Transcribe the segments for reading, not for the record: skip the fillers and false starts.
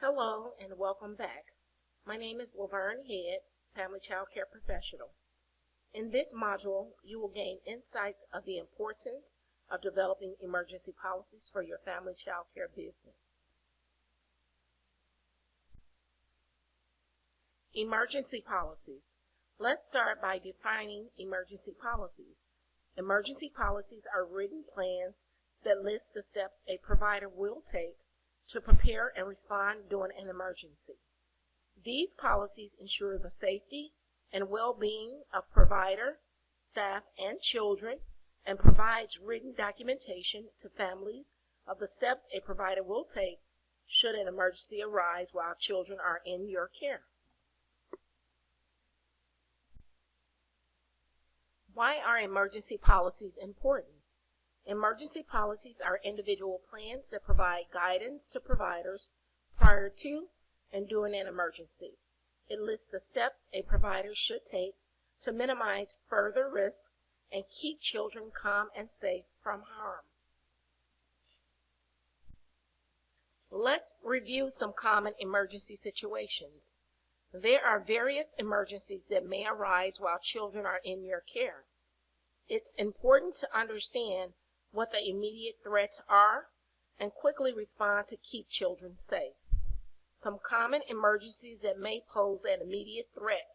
Hello and welcome back. My name is Laverne Head, Family Child Care Professional. In this module, you will gain insights of the importance of developing emergency policies for your family child care business. Emergency policies. Let's start by defining emergency policies. Emergency policies are written plans that list the steps a provider will take to prepare and respond during an emergency. These policies ensure the safety and well-being of provider, staff, and children, and provides written documentation to families of the steps a provider will take should an emergency arise while children are in your care. Why are emergency policies important? Emergency policies are individual plans that provide guidance to providers prior to and during an emergency. It lists the steps a provider should take to minimize further risks and keep children calm and safe from harm. Let's review some common emergency situations. There are various emergencies that may arise while children are in your care. It's important to understand what the immediate threats are and quickly respond to keep children safe. Some common emergencies that may pose an immediate threat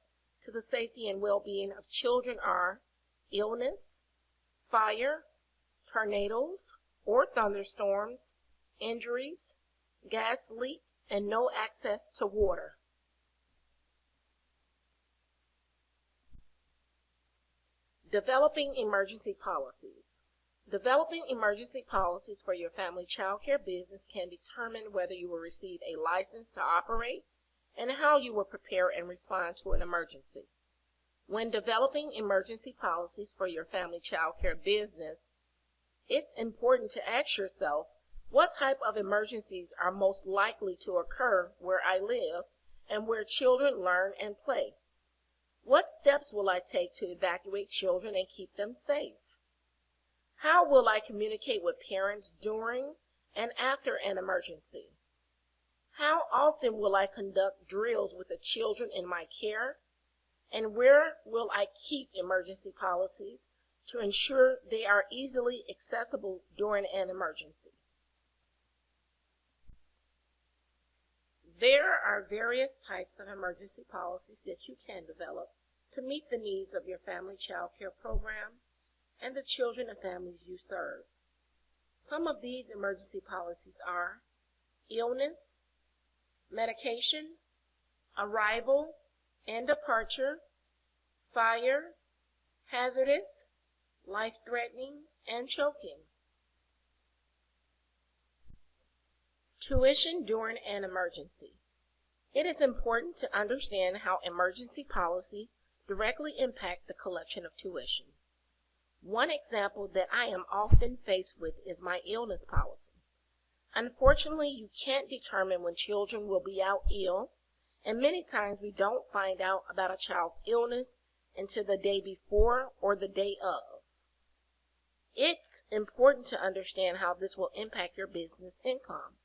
to the safety and well-being of children are illness, fire, tornadoes or thunderstorms, injuries, gas leak, and no access to water. Developing emergency policies. Developing emergency policies for your family child care business can determine whether you will receive a license to operate and how you will prepare and respond to an emergency. When developing emergency policies for your family child care business, it's important to ask yourself, what type of emergencies are most likely to occur where I live and where children learn and play? What steps will I take to evacuate children and keep them safe? How will I communicate with parents during and after an emergency? How often will I conduct drills with the children in my care? And where will I keep emergency policies to ensure they are easily accessible during an emergency? There are various types of emergency policies that you can develop to meet the needs of your family child care program and the children and families you serve. Some of these emergency policies are illness, medication, arrival and departure, fire, hazardous, life-threatening, and choking. Tuition during an emergency. It is important to understand how emergency policies directly impact the collection of tuition. One example that I am often faced with is my illness policy. Unfortunately, you can't determine when children will be out ill, and many times we don't find out about a child's illness until the day before or the day of. It's important to understand how this will impact your business income.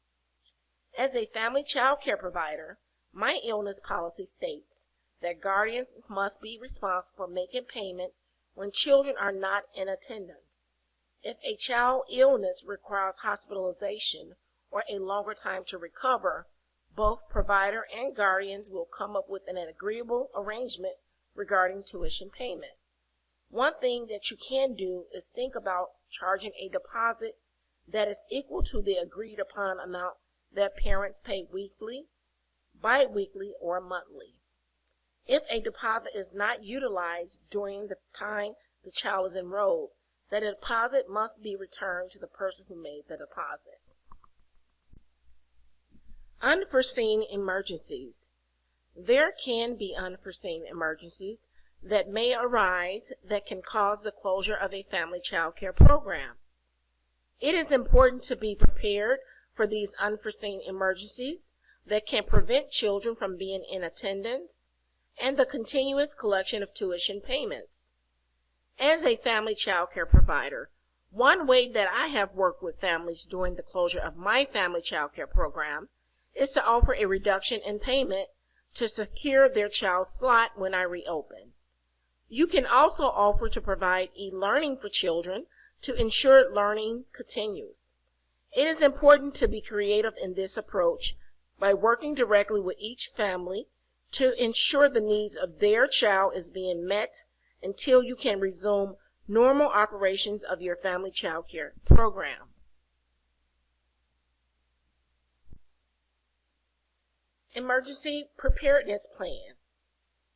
As a family child care provider, my illness policy states that guardians must be responsible for making payment when children are not in attendance. If a child's illness requires hospitalization or a longer time to recover, both provider and guardians will come up with an agreeable arrangement regarding tuition payment. One thing that you can do is think about charging a deposit that is equal to the agreed upon amount that parents pay weekly, bi-weekly, or monthly. If a deposit is not utilized during the time the child is enrolled, the deposit must be returned to the person who made the deposit. Unforeseen emergencies. There can be unforeseen emergencies that may arise that can cause the closure of a family child care program. It is important to be prepared for these unforeseen emergencies that can prevent children from being in attendance and the continuous collection of tuition payments. As a family child care provider, one way that I have worked with families during the closure of my family child care program is to offer a reduction in payment to secure their child's slot when I reopen. You can also offer to provide e-learning for children to ensure learning continues. It is important to be creative in this approach by working directly with each family to ensure the needs of their child is being met until you can resume normal operations of your family child care program. Emergency Preparedness Plan.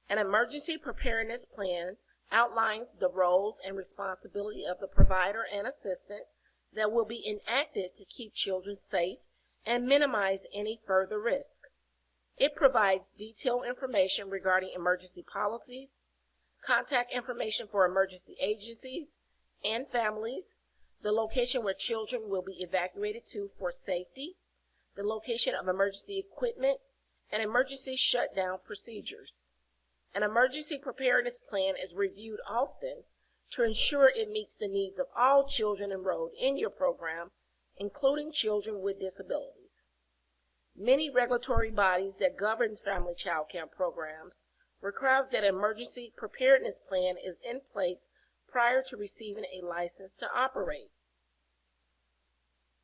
An emergency preparedness plan outlines the roles and responsibility of the provider and assistant that will be enacted to keep children safe and minimize any further risk. It provides detailed information regarding emergency policies, contact information for emergency agencies and families, the location where children will be evacuated to for safety, the location of emergency equipment, and emergency shutdown procedures. An emergency preparedness plan is reviewed often to ensure it meets the needs of all children enrolled in your program, including children with disabilities. Many regulatory bodies that govern family child care programs require that an emergency preparedness plan is in place prior to receiving a license to operate.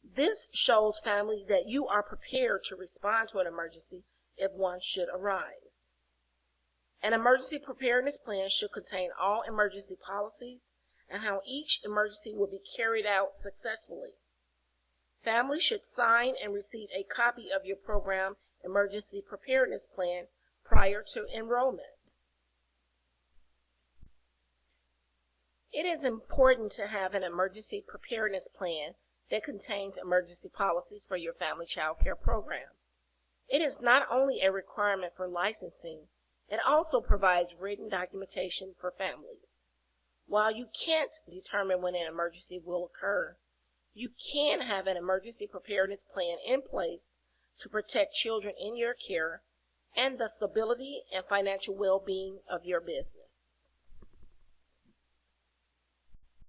This shows families that you are prepared to respond to an emergency if one should arise. An emergency preparedness plan should contain all emergency policies and how each emergency will be carried out successfully. Families should sign and receive a copy of your program emergency preparedness plan prior to enrollment. It is important to have an emergency preparedness plan that contains emergency policies for your family child care program. It is not only a requirement for licensing, it also provides written documentation for families. While you can't determine when an emergency will occur, you can have an emergency preparedness plan in place to protect children in your care and the stability and financial well-being of your business.